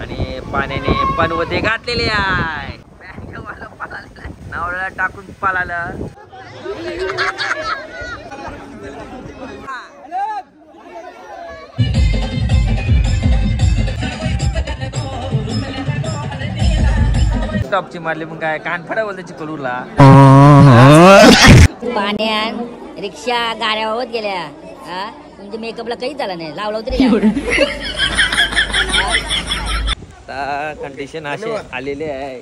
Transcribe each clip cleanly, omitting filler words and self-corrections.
आणि पाण्याने पनवते घातलेले आहे. नावळ्याला टाकून पालाला. टॉपची मारली मग काय कानफडा बोलते चिकोलूरला. पाण्यात रिक्षा गाड्या वाहत गेल्या. तुमच्या मेकअपला काही झालं नाही. लावला तरी आता कंडिशन असे आलेले आहे.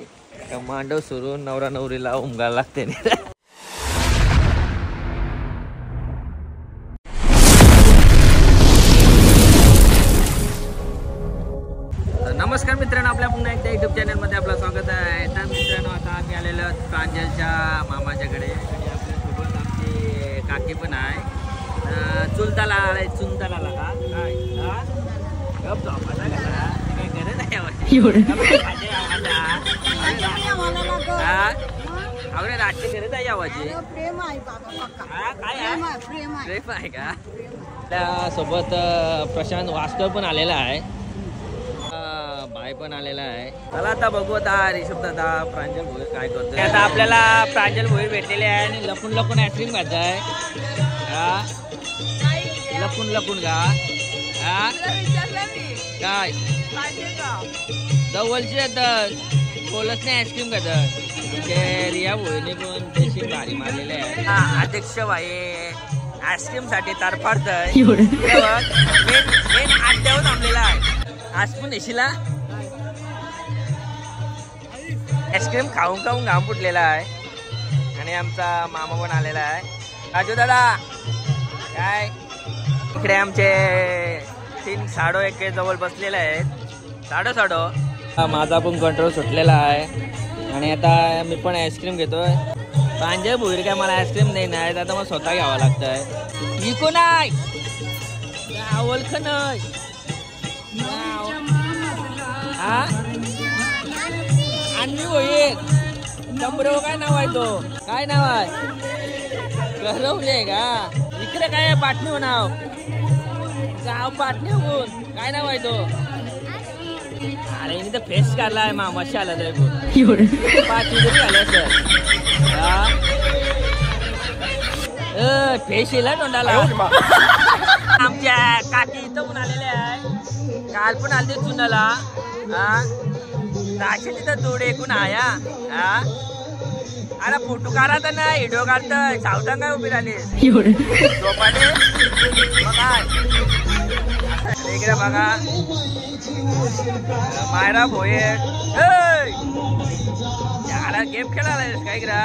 कमांडो सोडून नवरा नवरीला उमगायला लागते. नमस्कार मित्रांनो, आपल्या पुन्हा एकदा युट्यूब चॅनलमध्ये आपलं स्वागत आहे. तर मित्रांनो, आता आम्ही आलेलो प्रांजलच्या मामाच्याकडे आणि आपल्यासोबत आमची काकी पण आहे. चुलताला आलाय. चुलताला का काय गप झोपायला काय गरज आहे आवडे रात्री गरज आहे आवाजी. काय प्रेम आहे का? त्यासोबत प्रशांत वास्तव पण आलेला आहे. बाय पण आलेला आहे. चला आता बघू आता रिषभ दादा प्रांजल भोईर काय करतोय. आता आपल्याला प्रांजल भोईर भेटलेले आहे आणि लपून लपून आईस्क्रीम खात आहे. लपून लपून का काय जवळची बोलत नाही आईस्क्रीम खात. रिया भोईरने पण देशी भारी मारलेले आहे. अध्यक्ष भाई आईस्क्रीम साठी तरफडतय. मेन आड्यावर थांबलेला आहे. आज पण येशीला आईस्क्रीम खाऊन खाऊन घाम फुटलेला आहे. आणि आमचा मामा पण आलेला आहे. राजू दादा काय इकडे आमचे 3 साडो एके जवळ बसलेले आहेत. साडो माझा पण कंट्रोल सुटलेला आहे. आणि आता मी पण आईस्क्रीम घेतोय. प्रांजल भोईर काय मला आईस्क्रीम नाही नाही आता मला स्वतः घ्यावं लागतंय. इको नाही ओळख नाही. आणि होईल डंबरो काय नाव आहे? तो काय नाव आहे? गरवले का? इकडे काय पाटणी हो नाव गाव पाटणी होऊन काय नाव आहे तो? अरे तर फेस काढला आहे मामाशी आला तर पाटणी तरी आले सर. फेस येला तोंडाला. आमच्या काकी इथं पण आलेले आहे. काल पण आले चुनाला. राशी तिथं तोडे एकूण आया. अरे फोटो काढा तर नाही व्हिडिओ काढतय. सावधान काय उभी राहिले झोपाले बघा. इकडे बघा मायरा भोईर त्याला गेम खेळायला काय इकडे.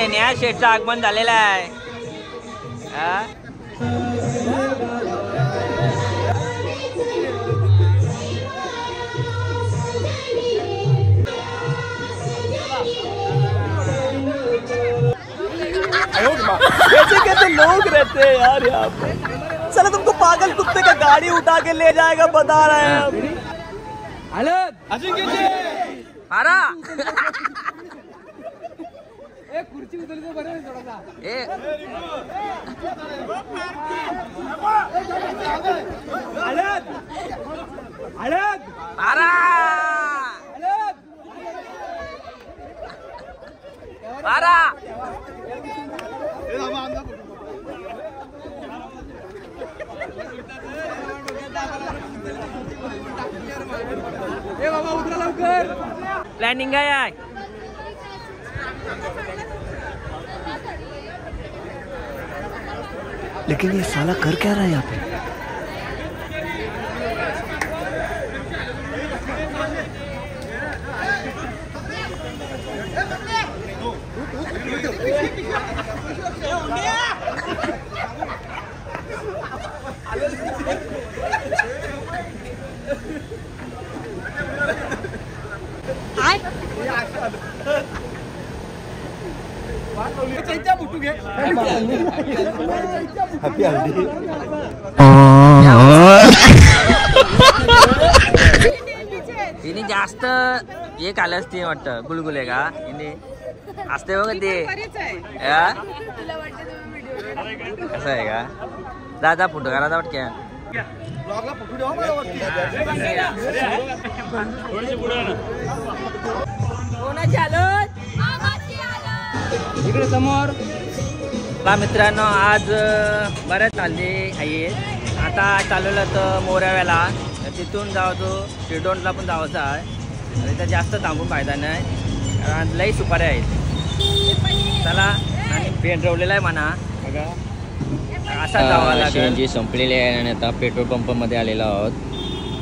न्या शेठचं आगमन झालेलं आहे. कैसे कैसे लोग रहते हैं यार यहाँ पे. चलो तुमको पागल कुत्ते का गाड़ी उठा के ले जाएगा बता रहे हैं हम. खुर्ची उचलतो बरं थोडासा. प्लॅनिंग काय आहे? लेकिन ये साला कर क्या रहा है यहाँ पे? तिने जास्त हे खाल्लं असते वाटतं गुलगुले का तिने असते बघ ते असं आहे का दादा फोटो काढा वाटक्या इकडे समोर मित्रांनो आज बऱ्याच चालले आहेत. आता चालवलं तर मोराव्याला तिथून जावतो शिरडोनला पण जायचं आहे आणि तर जास्त थांबून फायदा नाही कारण लई सुपाऱ्या आहेत. चला आणि पेंटरवलेला आहे म्हणा असा जावा लागेल. जी संपलेली आहे आणि आता पेट्रोल पंपमध्ये आलेलो आहोत.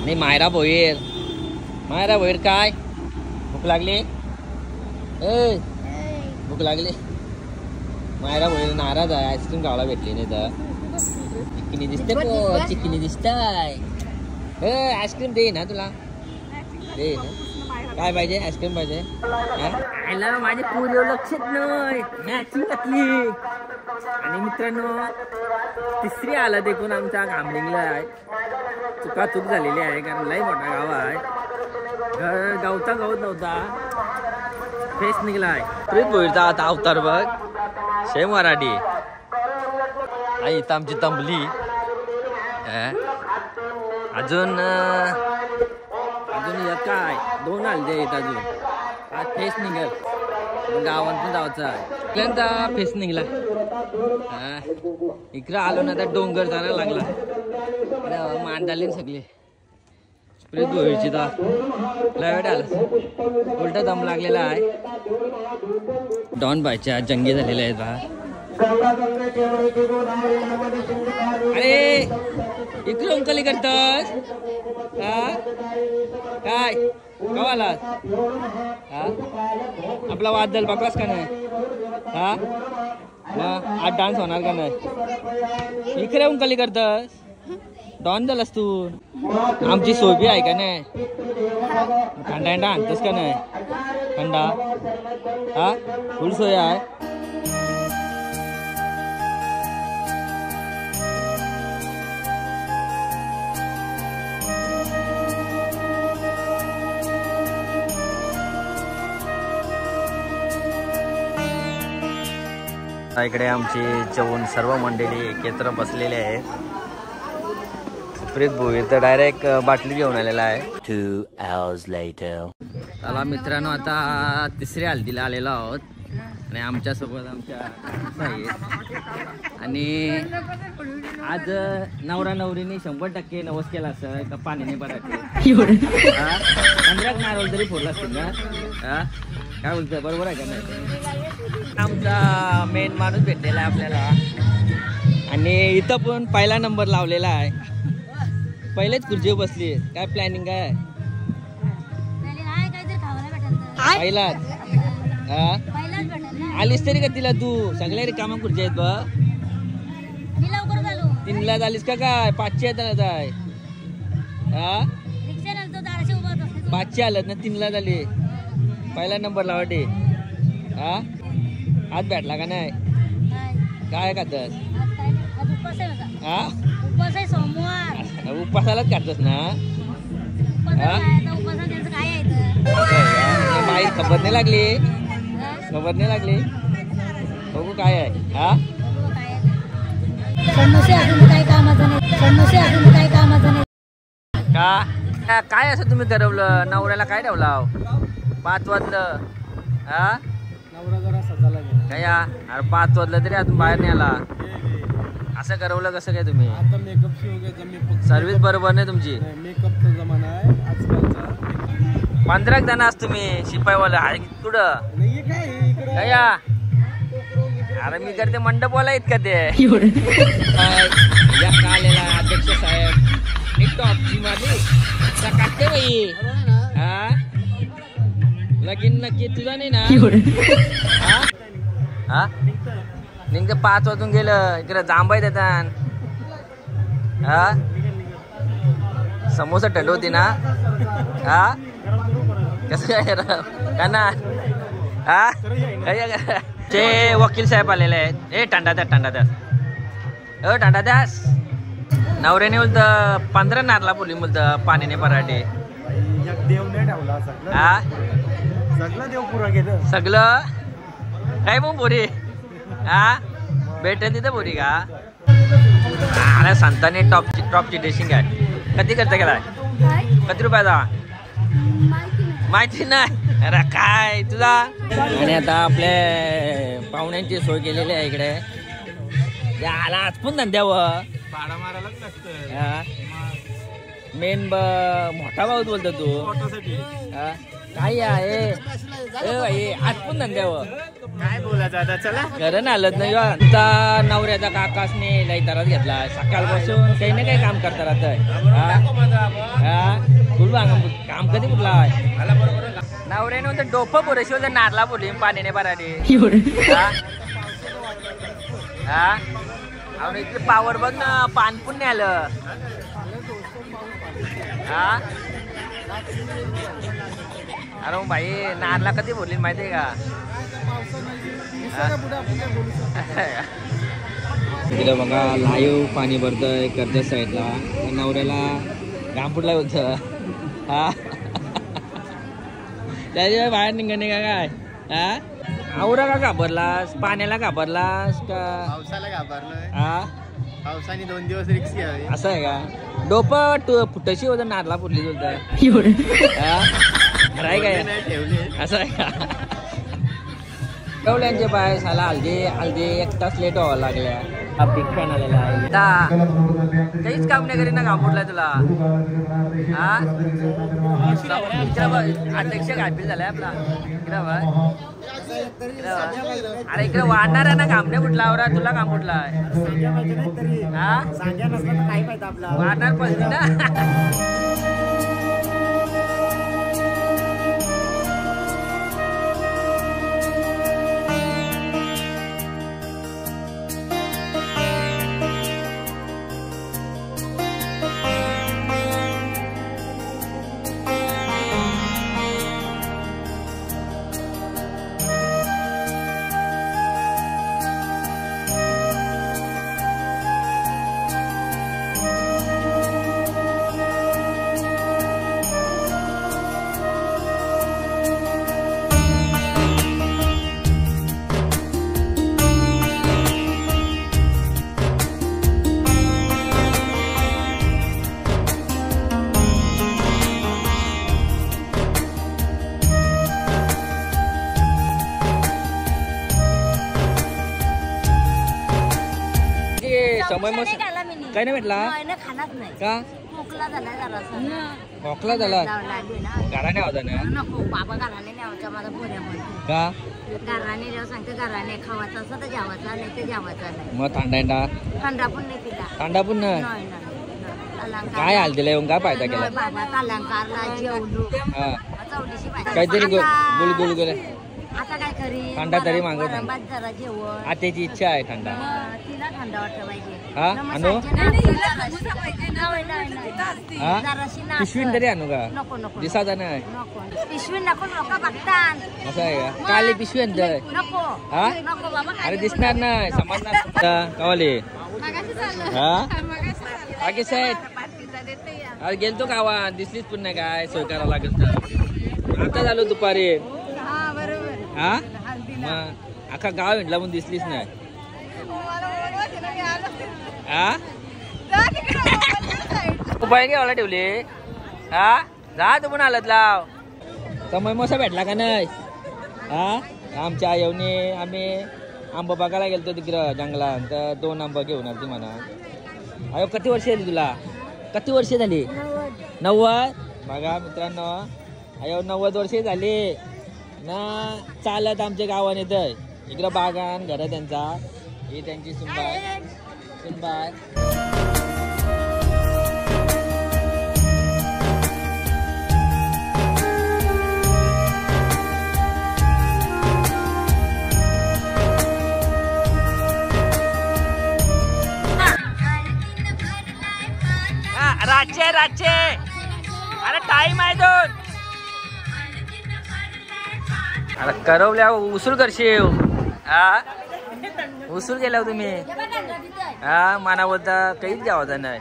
आणि मायरा भोईर काय भूक लागली ए भूक लागली. मायरा भोईर नाराज आहे आईस्क्रीम खायला भेटली नाही तर चिक्किनी दिसते चिक्किनी दिसताय. आईस्क्रीम दे ना तुला दे ना काय पाहिजे आईस्क्रीम पाहिजे आयला माझे पूर्व लक्षात नाही मॅचिंग घातली. आणि मित्रांनो तिसरी आला देखून आमच्या घामलिंगला आहे. चुकाचूक झालेली आहे कारण लई मोठा गाव आहे. गावचा गावत नव्हता फेस निघला आहे. प्रीत भोईरचा आता अवतार बघ शे मराठी आई इथं आमची तंबली अजून अजून काय 2 आले आहेत अजून आज फेस निघल गावातून जायचं आहे. फेस निघला इकडं आलो ना तर डोंगर जायला लागला मांडाले सगळे प्रीत भोईरची तर लय वेळ आला उलटा दम लागलेला आहे. डॉन बायच्या जंगी झालेल्या आहेत. अरे इकडे अंकली करतस काय कवाला आपला वादल बघलास का नाही आज डान्स होणार का नाही. इकडे अंकली करतस डॉन झालास तू. आमची सोबी आहे का नाही थंडा थंडा आणतोस का नाही थंडा फुल सोय आहे. इकडे आमची जेवण सर्व मंडळी एकत्र बसलेले आहेत. प्रीत भोईर तर डायरेक्ट बाटली घेऊन आलेला आहे. 2 hours later. चला मित्रांनो आता तिसऱ्या हल्दीला आलेलो आहोत आणि आमच्यासोबत आमच्या आणि आज नवरा नवरीने 100% नवस केला असं का पाणीने बराटे 15 नारळ तरी फोडला असतील ना काय बोलतोय बरोबर आहे का नाही. आमचा मेन माणूस भेटलेला आहे आपल्याला आणि इथं पण पहिला नंबर लावलेला आहे. पहिलेच खुर्चीवर बसली काय प्लॅनिंग काय पहिलाच आलीस तरी का तिला तू सगळ्या रिकामा खुर्च्या आहेत बा 3ला झालीस का काय 5ची आहेत काय 5ची आलं ना 3ला झाली पहिला नंबर लावटे आज भेटला का नाही काय खातस उपासालाच खातस ना माई खबर नाही लागली बघू काय आहे का काय असं तुम्ही ठरवलं नवऱ्याला काय ठेवला 5 वाजलं नवरा जरा सजाला गेला काय अरे 5 वाजलं तरी अजून बाहेर नाही आला असं करवलं कसं काय तुम्ही आता मेकअपची वगैरे सर्विस बरोबर नाही तुमची मेकअपचा जमाना आहे आजकालचा 15 जण असतो तुम्ही शिपाईवाला आहे कुठं नाही काय इकडे कया अरे मी करते मंडपवाला आहेत का ते या कालेला अध्यक्ष साहेब एक टॉपची माझी काटते बाई हा लगीन नक्की तुझा नाही ना हा निघते 5 वाजून गेलं इकडे जांबाई देतात हा समोसा थंड होती ना हा कसं काय ना हा ते वकील साहेब आलेले आहेत ए टांडादास नवऱ्याने बोलत 15 नारला बोलली बोलत पाणीने पराठे देव नाही ठेवला हा सगळं देव पुरा गेलं सगळं काय मग बोरी हा भेट तिथे बोरी का अरे संतांनी टॉपची ड्रेसिंग आहे कधी खर्च केलाय किती रुपयाचा माहिती नाही अरे काय तुला आणि आता आपल्या पाहुण्यांची सोय केलेली आहे इकडे आला आज पण धंद्यावर भाडा मारायलाच लागतं मेन मोठा भाऊ बोलतो तू काय आहे आज पण धंद्यावर काय बोलायचं आता चला खरं ना आलत नाही आता नवऱ्याचा काकासने लैतारात घेतला सकाळपासून काही ना काही काम करता काम कधी कुठला नवऱ्याने म्हणतो डोपं पुरेशी नारला बोलली पाणीने पराठे हा इकडे पावर बघ ना पान पण नाही आलं हा अरे भाई नारला कधी बोलली माहितीये का तिला बघा लाईव्ह पाणी भरतंय कर्जत साईडला नवऱ्याला गांपुटला बोलतं हा त्याशिवाय बाहेर निघणे का काय हा आवरा का घाबरलास पाण्याला घाबरलास का पावसाला घाबरलोय हा पावसाने 2 दिवस रिक्षी हवी असं आहे का डोपं फुटशी होतं नारला फुटली बोलत काय ठेवले असं आहे का ठेवल्यांचे पाय साला हल्दी 1 तास लेट व्हावं लागल्या बिग फॅन आलेला आहे काहीच काम नाही करी ना घाबरलाय तुला हा अध्यक्ष घाबील झालाय आपला अरे इकडे वाढणार आहे ना काम नाही कुठला आवरा तुला काम कुठला आहे हा वाढणार पडली ना समय मग काय नाही भेटला का खोकला झाला घराने होता ना नको बाबा घराने न्यावचा माझा पोऱ्यामध्ये का घराने जेव्हा सांगते घराने खावाचा असं तर जेवायचा नाही ते जेवायचा नाही मग थंडा थंडा पण नाही पिला थंडा पण नाही नाही काय हाल दिला येऊन काय फायदा केला बाबा अलंकारला जेवलो हा चौडीशी काहीतरी गुल गुल गुल आता काय करी थंडा तरी मागत जरा जेवण आत्याची इच्छा आहे थंडा तिला थंडा वाटलं पाहिजे हा आणू पिशवीन तरी आणू का नको नको दिसाचा नाही नको पिशवी नको लोक बघतात असं आहे का काली पिशवी आणतोय नको हा नको बाबा अरे दिसणार नाही समजणार कवाले हा बाकी साहेब अरे गेलतो गावा दिसलीच पुन्हा काय सोय करावं लागत तर आता झालो दुपारी हा मग अख्खा गाव हिंडला पण दिसलीच नाही हा उपाय घ्यायला ठेवले हा जा तू पण आलत लाव समय मोसा भेटला का नाही हा आमच्या येऊने आम्ही आंबा बघायला गेलतो तिकडं जंगलात तर 2 आंबा घेऊन आली म्हणा अयो किती वर्ष झाली तुला किती वर्ष झाली 90 बघा मित्रांनो अयो 90 वर्षे झाली ना चालत आमच्या गावाने येतय. इकडं बागान घर त्यांचा, ही त्यांची सुनबाय. रातचे अरे टाइम आहे 2. अरे करवल्या उसूल करशील. हा उसूल केला तुम्ही. हा माना बोलता काहीच द्यावा नाही.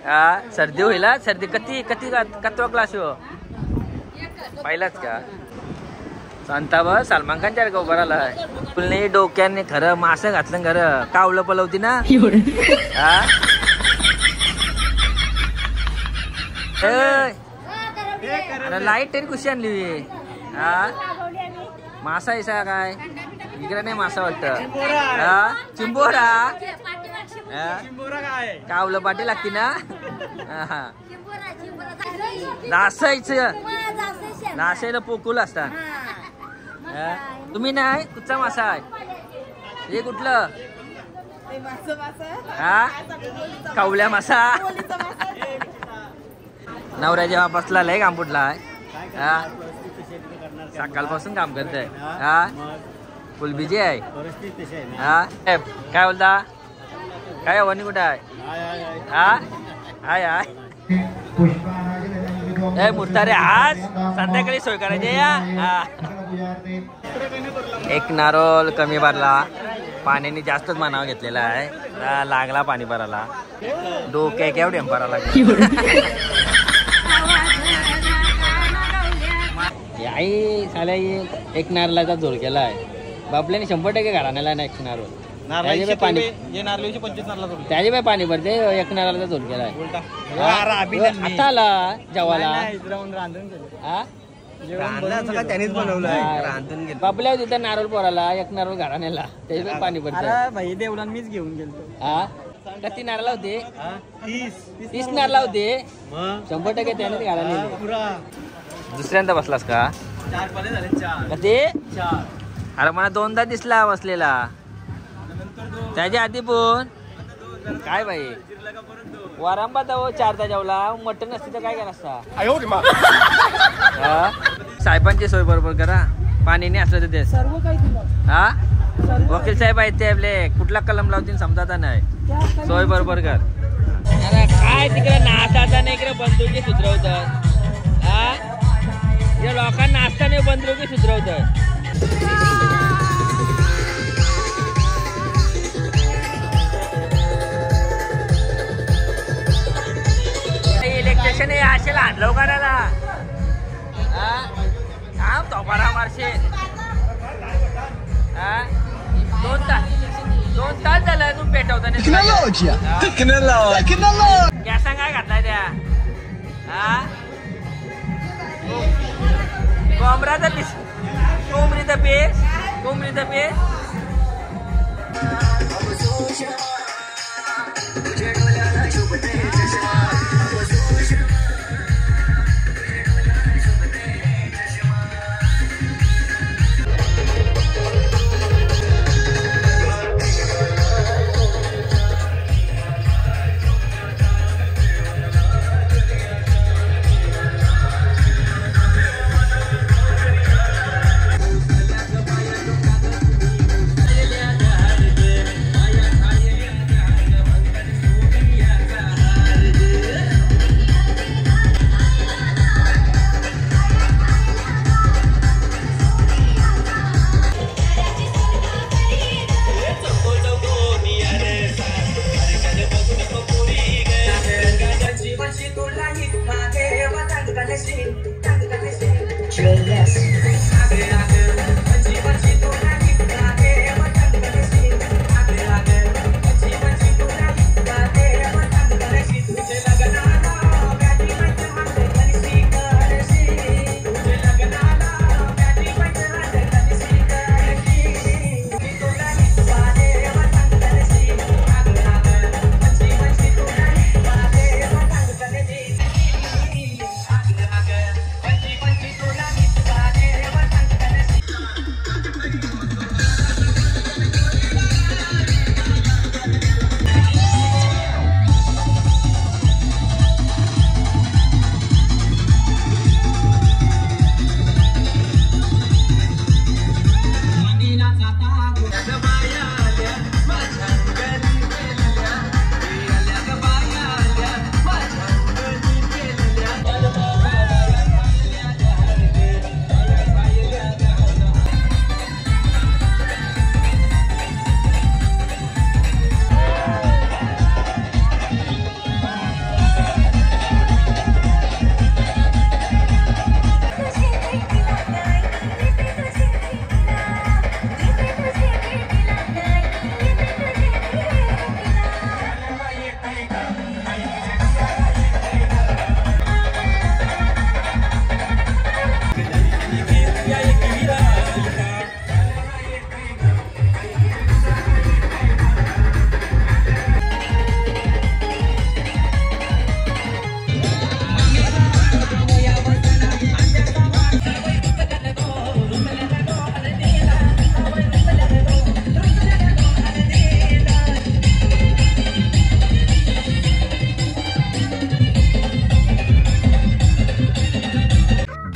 हा सर्दी होईल. सर्दी कतवा क्लास हो पहिलाच का सांगता बस सलमान खानच्या उभा राहिलाय. तुला डोक्याने खरं मासं घातलं खरं कावलं पलवती ना. लाईट तरी कशी आणली. मासा ऐसा काय इकडे नाही मासा वाटत. चिंबोरा कावलं पाठी लागती ना. नासायला पोकुल असतात. तुम्ही नाही कुठचा मासा आहे हे कुठलं. हा कावल्या मासा. नवऱ्या जेव्हा बसला लय काम फुटला आहे. सकाळपासून काम करतोय. फुल बिजी आहे. काय बोलता काय वनी कुठं आहे. हाय मुर्तारे आज संध्याकाळी सोय करायची या. एक नारळ कमी भरला. पाण्याने जास्तच मानावा घेतलेला आहे. लागला पाणी भरायला. डोके केवढे भरायला आई साल्या एक नारळाचा झोल केला आहे. बापल्याने 100% घराण्याला नाही. एक नारळ पाणी त्याचे बाय पाणी भरते. एक नारळाचा झोल केला आहे. आता आला जेवायला. त्यानेच बनवलं. बापल्या तिथं नारळ पोराला एक नारळ घराण्याला त्याचे पाणी भरते. भाई देवला मीच घेऊन गेलो. किती नारळ होते. 30 नारळ होते. 100% त्याने घराने. दुसऱ्यांदा बसलास का. ते अरे मला 2दा दिसला बसलेला. त्याच्या आधी पण काय बाई वारंबा तर 4दा जेवला. मटण असते तर काय केला असता. साहेबांची सोय बरोबर करा. पाणी नाही असलं तर ते सर्व काही वकील साहेब आहेत ते आपले. कुठला कलम लावतील समजाता नाही. सोय बरोबर कर. अरे काय तिकडे नाचाचा नाही इकडे बंदुकी सुधरवतात. लोकांना नाचता नाही बंदुकी सुधरवतात. इलेक्ट्रिशियन असेल आणलं करायला. थांब तो बरा मारशे. 2 तास झालं तू पेटवता. गॅसा काय घातलाय त्या. कोंबराचा पीस. कोंबरीचा पीस.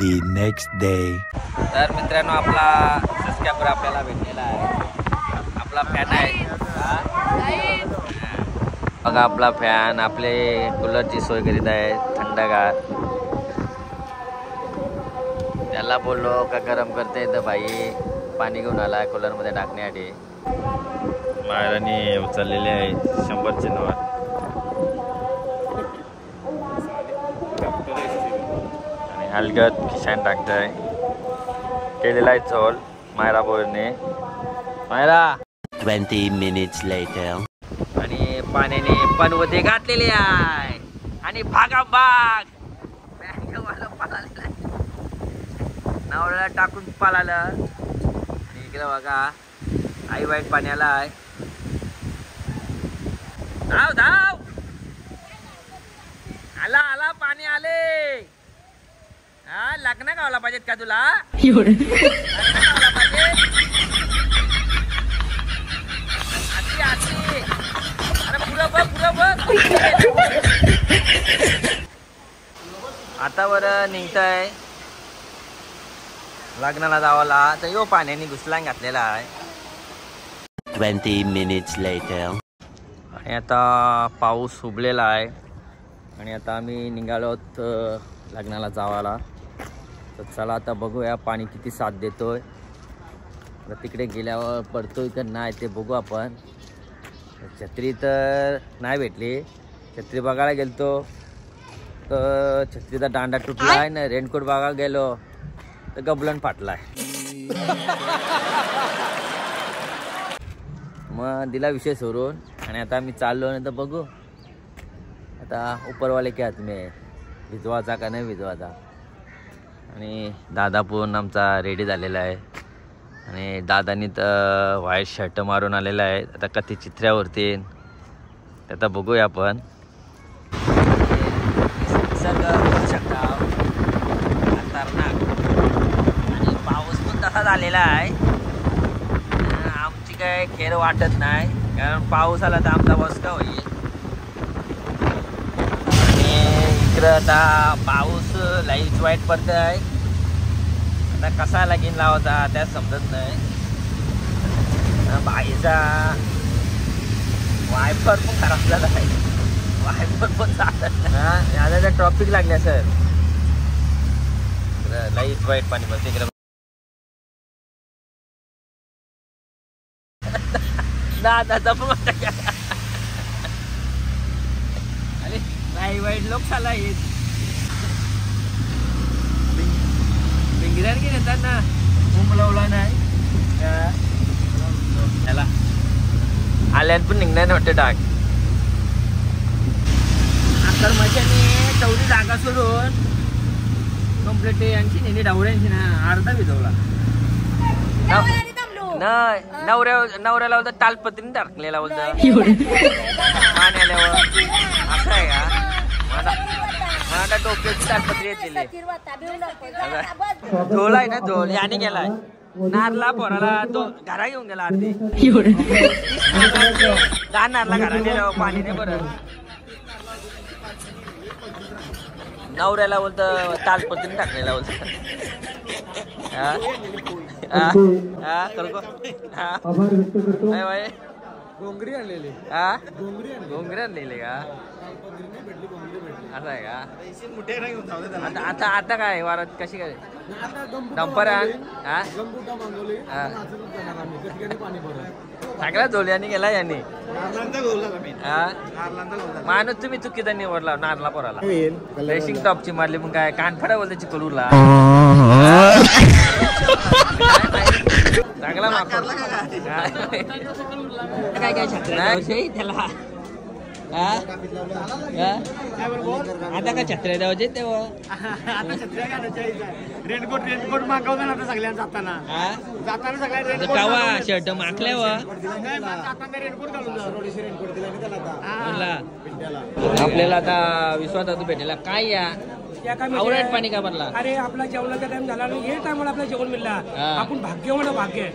The next day. तर मित्रांनो आपला सबस्क्रायबर आपल्याला भेटलेला आहे. आपला फॅन आहे बघा. आपला फॅन आपले कूलरची सोय करीत आहे थंडगार. त्याला बोललो का गरम करते तर भाई पाणी घेऊन आला कूलरमध्ये टाकण्यासाठी. मायराने उचललेले आहे 100चे नोट. आणि हलगत खिशान टाकतंय. केलेला आहे चोल मायरा बोलने. Myra 20 minutes later. आणि पाण्याने पनवते घातलेले आहे आणि भागाभाग नावळ्याला टाकून पालालं. आणि इकडे बघा आई वाईट पाण्याला आहे. धाव धाव आला आला पाणी आले. हा लग्न गावला पाहिजेत का तुला? गावला पाहिजे. अरे पुढं बघ पुढं बघ. आता बरं निघतंय लग्नाला जावाला तर यो पाण्याने घुसला घातलेला आहे. 20 minutes later. आणि आता पाऊस उबलेला आहे आणि आता आम्ही निघालो आहोत लग्नाला जावाला. तर चला आता बघूया पाणी किती साथ देतोय. तर तिकडे गेल्यावर पडतोय का नाही ते बघू आपण. छत्री तर नाही भेटली. छत्री बघायला गेलतो तर छत्रीचा दांडा तुटला आहे ना. रेनकोट बघायला गेलो तर गबलन फाटलाय. मग दिला विषय सोडून आणि आता आम्ही चाललो नाही तर बघू आता उपरवाले क्या तुम्ही भिजवाचा का नाही भिजवाचा. आणि दादा पण आमचा रेडी झालेला आहे. आणि दादानी तर व्हाईट शर्ट मारून आलेला आहे. आता कधी चित्र्यावरती आता बघूया आपण. निसर्ग बघू शकता खतरनाक. आणि पाऊस पण तसा झालेला आहे. आमची काय खेळ वाटत नाही कारण पाऊस आला तर आमचा बसका होईल. आणि इकडं आता पाऊस लाईट वाईट पडत आहे. आता कसा लगीन लावायचा त्या समजत नाही. बाईचा वायफर पण खराब झाला आहे. वायफर पण चालत नाही. आता ट्रॉफिक लागल्या सर. लाईट वाईट पाणी पडते इकडे. दादा पण अरे लाईट वाईट लोक चाला येत गिराण की नेतात ना. उमलवला नाही त्याला आल्यान पण निघणार वाटते टाक. आकर मशाने तेवढी जागा सोडून कम्प्लीट यांची नेहमी डावड्यांची ना अर्धा भिजवला. नाही नवऱ्याला बोलतं तालपत्रीने टाकलेला बोलतं पाणी आल्यावर. असं आहे का? मला डोक्याची तालपत्री येते. झोल आहे ना झोल याने गेलाय नारला पोराला तो घरा घेऊन गेला. अर्धी नारला घरा गेल्यावर पाणी नाही बरं. नवऱ्याला बोलतं तालपत्रीने टाकलेला बोलतं. घोंगरी आणलेली. घोंगरी आणलेली का? असं आहे का? आता आता काय वारात कशी काय डंपर सगळ्या झोल्याने गेला यांनी. माणूस तुम्ही चुकीचा निवडला नारला पोराला. रेसिंग टॉपची मारली मग काय कानफडा बोलते चिकोलूरला. चांगला मारतो काय काय छत्री त्याला. आता काय छत्र्या द्यावचे तेव्हा. रेनकोट मागवता आता सगळ्यांना जाताना सगळ्या कावा शर्ट माखल्यावर आपल्याला आता विश्वासात भेटेला काय या आवडत पाणी का भरला. अरे आपला जेवणाचा टाइम झाला नाही. हे टायमाला आपल्याला जेवण मिळला. आपण भाग्यवान भाग्य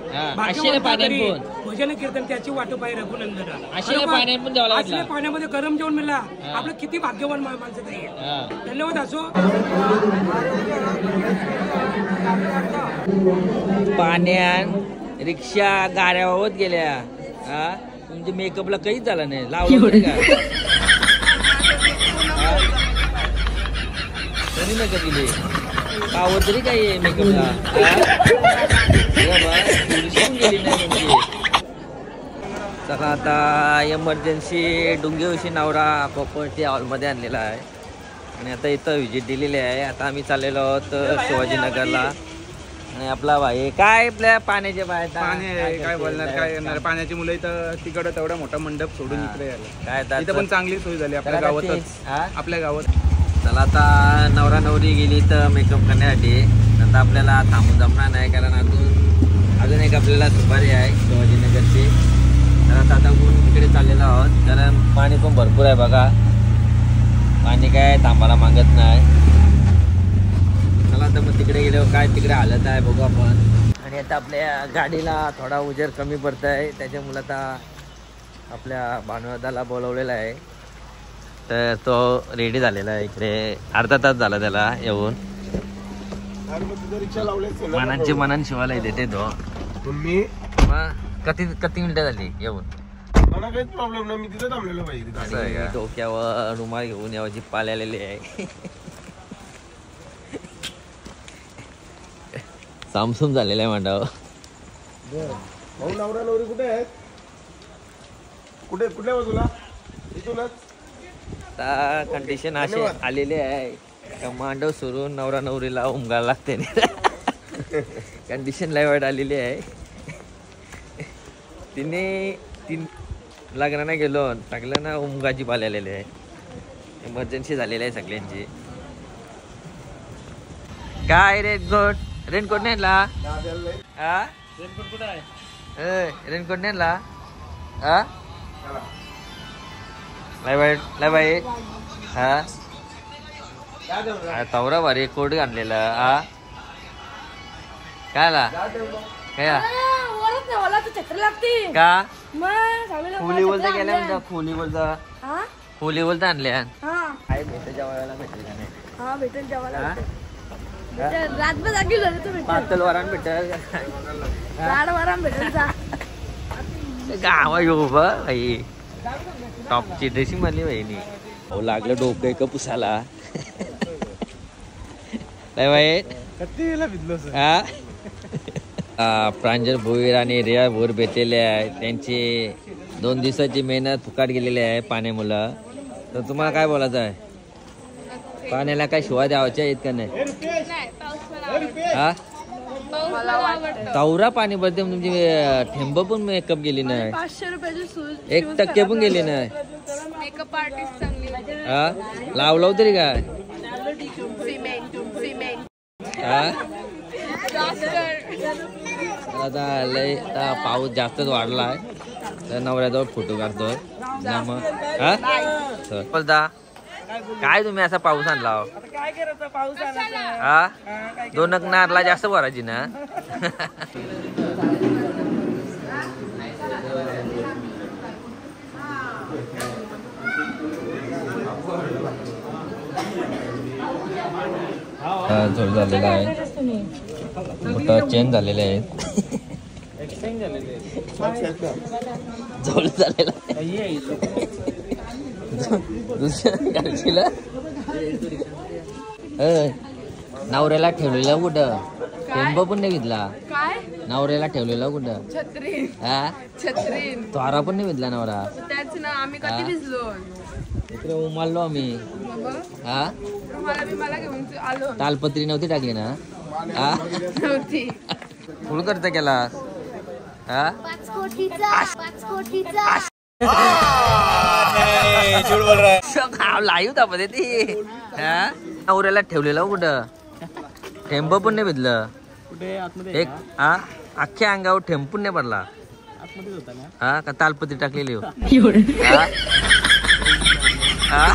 भजन कीर्तन त्याची वाट पाहिजे रघुनंदन. असले पाण्यामध्ये गरम जेवण मिळला. आपलं किती भाग्यवान माणसं. धन्यवाद असो. पाण्यान रिक्षा गाड्या वाहत गेल्या. हा तुमच्या मेकअपला काहीच झालं नाही. लावलं तरी काय? कोणी मेकअप केली? पावत तरी काय आहे मेकअपला? गेली नाही तुमची. चला आता एमर्जन्सी डुंगेवशी नवरा प्रॉपर्टी हॉलमध्ये आणलेला आहे आणि आता इथं व्हिजिट दिलेली आहे. आता आम्ही चाललेलो आहोत शिवाजीनगरला. आणि आपला भाई काय आपल्या पाण्याचे बाहेर काय बोलणार, काय येणार. पाण्याची मुलं इथं तिकडं तेवढा मोठा मंडप सोडून इकडे यायला. काय इथं पण चांगली सोय झाली आपल्या गावातच. आपल्या गावात. चला आता नवरा नवरी गेली तर मेकअप करण्यासाठी. नंतर आपल्याला थांबून जमणार नाही कारण अजून एक आपल्याला सुपारी आहे शिवाजीनगरची. तर आता आपण तिकडे चाललेलो आहोत कारण पाणी पण भरपूर आहे बघा. पाणी काय थांबायला मागत नाही. चला आता मग तिकडे गेलो काय तिकडे हालत आहे बघू आपण. आणि आता आपल्या गाडीला थोडा उजेड कमी पडत आहे त्याच्यामुळे आता आपल्या भानुदाला बोलवलेला आहे. तर तो रेडी झालेला आहे. इकडे अर्धा तास झाला त्याला येऊन. मनांची मनान शिवायला येते तो. मग किती मिनिटं झाली येऊन? काहीच प्रॉब्लेम नाही. मी तिथे थांबलेलो पाहिजे. डोक्यावर रुमाल घेऊन यावची पाल आलेली आहे. सामसूम झालेला आहे म्हणा. भाऊ नवरा नवरी कुठे आहेत? कुठल्या बाजूला? इथूनच. आता कंडिशन असे आलेले आहे. मांडव सोडून नवरा नवरीला उमगायला लागते. कंडिशन लय वाईट आलेली आहे. तीन लग्नाला गेलो टाकलं ना उमगाची पाल आलेली आहे. इमर्जन्सी झालेली आहे सगळ्यांची. काय रेनकोट नेला? रेनकोट कुठे आहे? रेनकोट नेला? लय वाईट. हा तवरा भारी कोट आणलेला. हा काय का फुली बोलता गेल्या म्हणता फुली बोलता आणल्या. काय भेटेल जेवायला भेटेल का नाही? भेटेल जेवायला. रातभर जागी झालं तर पातळ वरण भेटेल. वरण भेटेल. गावा येऊ बाई टॉपची ड्रेसिंग म्हणली बहिणी. हो लागलं डोकं एक पुसाला. काय वाईट प्रांजल भोईर आणि रिया भोर भेटलेले आहे. त्यांची 2 दिवसाची मेहनत फुकाट गेलेली आहे पाण्यामुळं. तर तुम्हाला काय बोलायचं आहे? पाण्याला काय शिवाय द्यावाच्या आहेत का नाही? हा तवरा पाणी भरते तुमची ठेंब पण मेकअप गेली नाही. 500 रुपयाची सूज 1% पण गेली नाही. मेकअप आर्टिस्ट चांगली. हा लावलं तरी काय? हा आता लय पाऊस जास्तच वाढला आहे तर नवऱ्याजवळ फोटो काढतोय. मग हा बोलता काय तुम्ही असा पाऊस आणला? काय करायचं पाऊस आला. हा 2 नारला जास्त भरायची ना. झोल झालेला आहे. मोठा चेंज झालेले आहेत. झोल झालेला दुसऱ्या नवऱ्याला ठेवलेला कुठं? टेंब पण नाही घेतला. नवऱ्याला ठेवलेला कुठं? हा त्वारा पण नाही घेतला नवरा. इकडे उमाललो आम्ही. हा तालपत्री नव्हती टाकली ना? हा फुल करता केला. हा 5 कोटीचा लाईव्ह दाखवते ती. हा नवऱ्याला ठेवलेला कुठं? ठेंब पण नाही भेटलं. एक हा अख्ख्या अंगावर ठेंपून नाही पडला. हा का तालपत्री टाकलेली हो. हा